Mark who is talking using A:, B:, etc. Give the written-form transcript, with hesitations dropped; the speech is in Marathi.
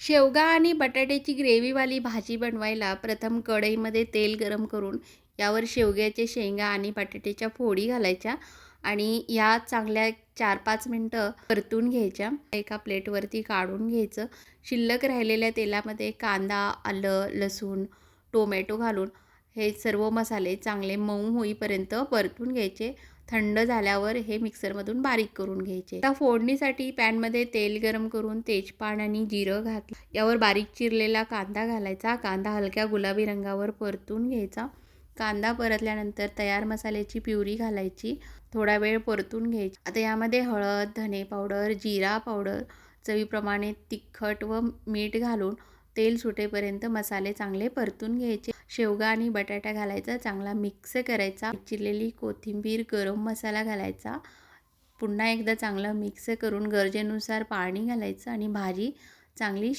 A: शेवगा आणि बटाट्याची ग्रेव्हीवाली भाजी बनवायला प्रथम कढईमध्ये तेल गरम करून यावर शेवग्याचे शेंगा आणि बटाट्याच्या फोडी घालायच्या आणि या चांगल्या 4-5 मिनटं परतून घ्यायच्या. एका प्लेटवरती काढून घ्यायचं. शिल्लक राहिलेल्या तेलामध्ये कांदा, आलं, लसूण, टोमॅटो घालून हे सर्व मसाले चांगले मऊ होईपर्यंत परतून घ्यायचे. थंड झाल्यावर हे मिक्सरमधून बारीक करून घ्यायचे. आता फोडणीसाठी पॅनमध्ये तेल गरम करून तेजपान आणि जिरं घातलं. यावर बारीक चिरलेला कांदा घालायचा. कांदा हलक्या गुलाबी रंगावर परतून घ्यायचा. कांदा परतल्यानंतर तयार मसाल्याची प्युरी घालायची. थोडा वेळ परतून घ्यायची. आता यामध्ये हळद, धने पावडर, जिरा पावडर, चवीप्रमाणे तिखट व मीठ घालून तेल सुटेपर्यंत मसाले चांगले परतून घ्यायचे. शेवगा आणि बटाटा घालायचा, चांगला मिक्स करायचा. चिरलेली कोथिंबीर, गरम मसाला घालायचा. पुन्हा एकदा चांगलं मिक्स करून गरजेनुसार पाणी घालायचं आणि भाजी चांगली